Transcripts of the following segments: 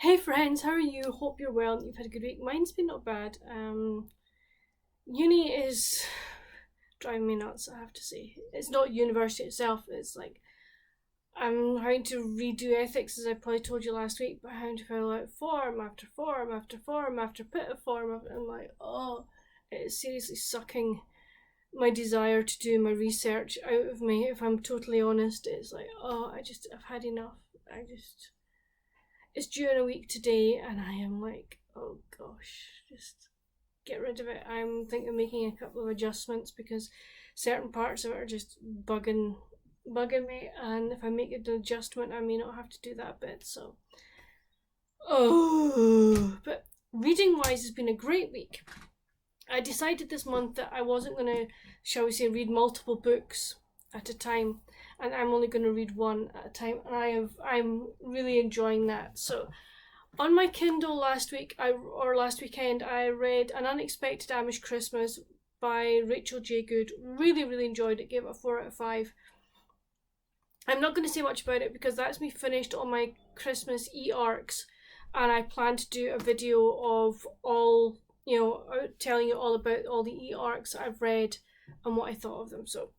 Hey friends, how are you? Hope you're well and you've had a good week. Mine's been not bad. Uni is driving me nuts, I have to say. It's not university itself, it's like I'm having to redo ethics as I probably told you last week, but having to fill out form after form after form after bit of form. I'm like, oh, it's seriously sucking my desire to do my research out of me, if I'm totally honest. It's like, oh, I've had enough. It's due in a week today, and I am like, oh gosh, just get rid of it. I'm thinking of making a couple of adjustments because certain parts of it are just bugging me, and if I make an adjustment, I may not have to do that bit. So, but reading wise has been a great week. I decided this month that I wasn't going to, shall we say, read multiple books at a time, and I'm only going to read one at a time, and I'm really enjoying that. So on my Kindle last weekend, I read An Unexpected Amish Christmas by Rachel J. Good. Really enjoyed it. Gave it a 4 out of 5. I'm not going to say much about it because that's me finished all my Christmas e-arcs, and I plan to do a video of all, telling you all about all the e-arcs I've read and what I thought of them. So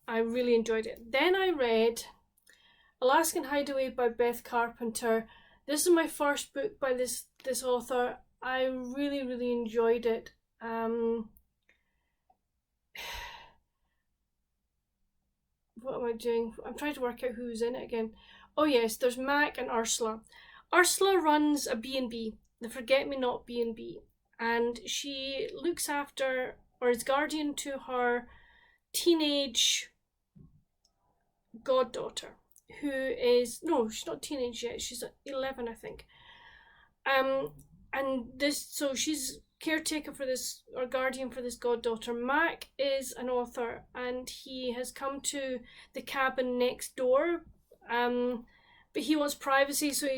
I really enjoyed it. Then I read Alaskan Hideaway by Beth Carpenter. This is my first book by this author. I really enjoyed it. What am I doing? I'm trying to work out who's in it again. Oh yes, there's Mac and Ursula. Ursula runs a B&B, the Forget-Me-Not B&B, and she looks after, or is guardian to, her teenage goddaughter, who is, no, she's not teenage yet, she's 11, I think. So she's caretaker for this, or guardian for this goddaughter. Mac is an author, and he has come to the cabin next door, but he wants privacy, so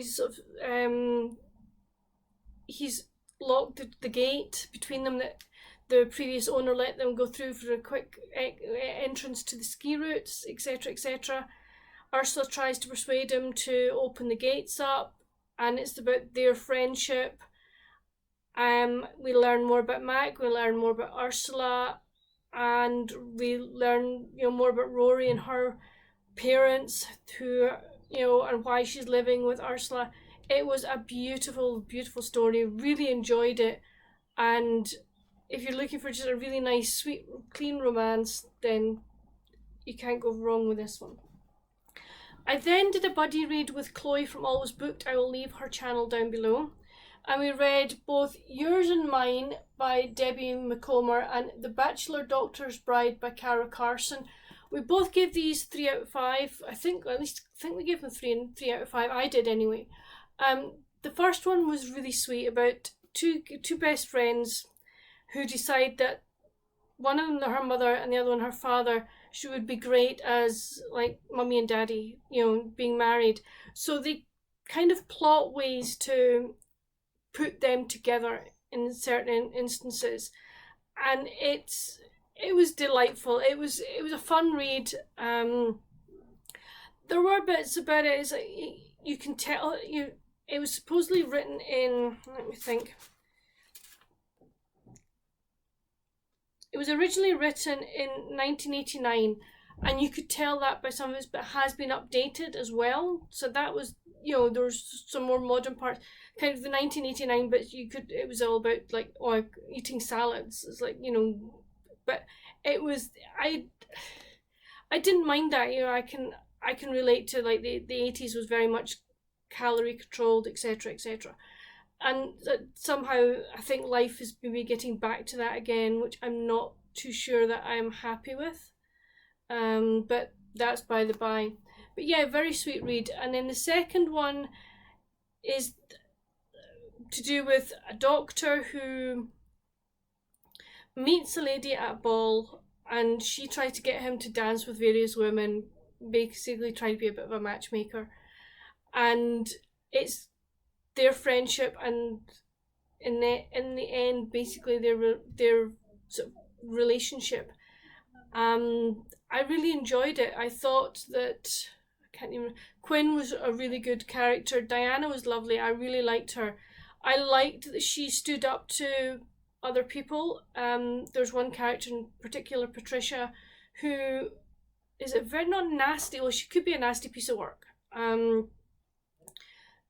he's locked the gate between them that the previous owner let them go through for a quick entrance to the ski routes, etc. Ursula tries to persuade him to open the gates up, and it's about their friendship. We learn more about Mac, we learn more about Ursula, and we learn more about Rory and her parents, who and why she's living with Ursula. It was a beautiful story. Really enjoyed it, and if you're looking for just a really nice, sweet, clean romance, then you can't go wrong with this one. I then did a buddy read with Chloe from Always Booked. I will leave her channel down below. And we read both Yours and Mine by Debbie Macomber and The Bachelor, Doctor's Bride by Carson. We both gave these 3 out of 5. I think we gave them 3 out of 5. I did anyway. The first one was really sweet, about two best friends who decide that one of them, her mother, and the other one, her father, she would be great as like mummy and daddy, being married. So they kind of plot ways to put them together in certain instances, and it was delightful. It was a fun read. There were bits about it. It's like you can tell it was supposedly written in, let me think. It was originally written in 1989, and you could tell that by some of it, but it has been updated as well. So that was, there's some more modern parts, kind of the 1989, but it was all about like eating salads. It's like, but it was, I didn't mind that. I can relate to, like, the 80s was very much calorie controlled, etc. And somehow I think life is maybe getting back to that again, which I'm not too sure that I'm happy with. But that's by the by. But yeah, very sweet read. And then the second one is to do with a doctor who meets a lady at a ball, and she tries to get him to dance with various women, basically trying to be a bit of a matchmaker. And it's their friendship, and in the end, basically their sort of relationship. I really enjoyed it. I thought that, can't even. Quinn was a really good character. Diana was lovely. I really liked her. I liked that she stood up to other people. There's one character in particular, Patricia, who is a very not nasty. Well, she could be a nasty piece of work.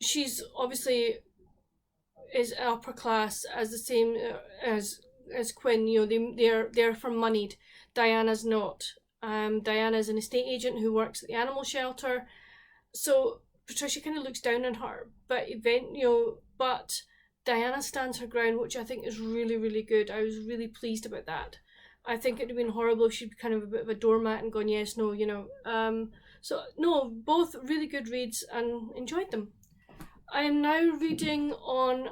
She's obviously is upper class as the same as Quinn. You know, they're from moneyed. Diana's not. Diana's an estate agent who works at the animal shelter. So Patricia kind of looks down on her, but Diana stands her ground, which I think is really, really good. I was really pleased about that. I think it would have been horrible if she'd be kind of a bit of a doormat and gone yes, no, you know. So no, both really good reads and enjoyed them. I am now reading on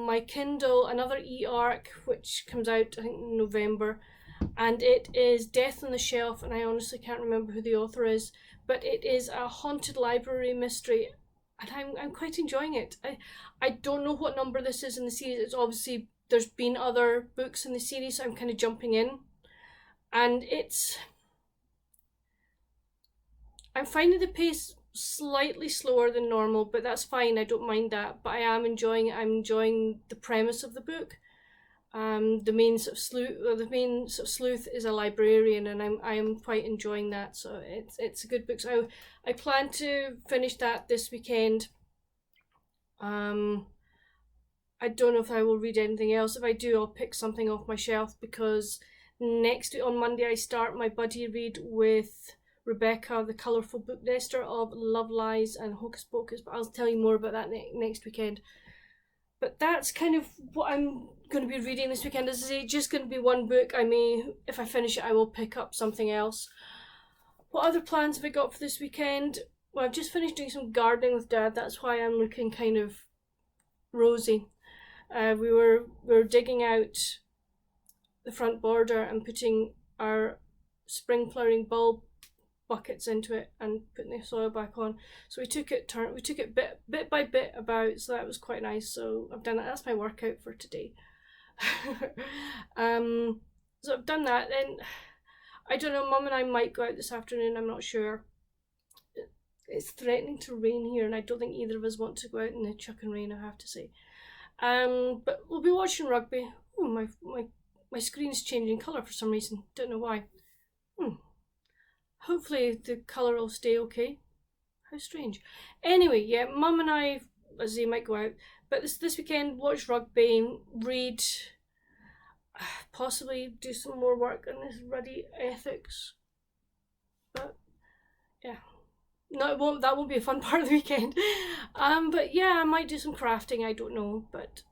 my Kindle another e-arc, which comes out I think in November, and it is Death on the Shelf, and I honestly can't remember who the author is, but it is a haunted library mystery, and I'm quite enjoying it. I don't know what number this is in the series. It's obviously, there's been other books in the series, so I'm kind of jumping in, and I'm finding the pace slightly slower than normal, but that's fine. I don't mind that, but I am enjoying it. I'm enjoying the premise of the book. The main sort of sleuth is a librarian, and I am quite enjoying that. So it's a good book. So I plan to finish that this weekend. I don't know if I will read anything else. If I do, I'll pick something off my shelf, because next week on Monday I start my buddy read with Rebecca, the colourful book nester of Love Lies and Hocus Pocus, but I'll tell you more about that next weekend. But that's kind of what I'm going to be reading this weekend. As I say, just going to be one book. If I finish it, I will pick up something else. What other plans have I got for this weekend? Well, I've just finished doing some gardening with Dad. That's why I'm looking kind of rosy. We were digging out the front border and putting our spring flowering bulb buckets into it and putting the soil back on. So we took it bit by bit about, so that was quite nice. So I've done that. That's my workout for today. So I've done that. Then I don't know, Mum and I might go out this afternoon, I'm not sure. It's threatening to rain here, and I don't think either of us want to go out in the chuck and rain, I have to say. But we'll be watching rugby. Oh, my screen's changing colour for some reason. Don't know why. Hopefully the colour will stay okay. How strange. Anyway, yeah, Mum and I, as they might go out, but this weekend, watch rugby, read, possibly do some more work on this ruddy ethics. But yeah, no, that won't be a fun part of the weekend. But yeah, I might do some crafting. I don't know, but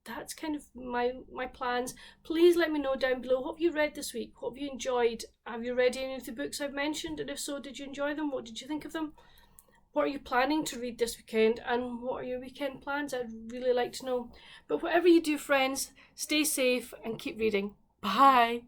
that's kind of my plans. Please let me know down below. What have you read this week? What have you enjoyed? Have you read any of the books I've mentioned? And if so, did you enjoy them? What did you think of them? What are you planning to read this weekend? And what are your weekend plans? I'd really like to know. But whatever you do, friends, stay safe and keep reading. Bye.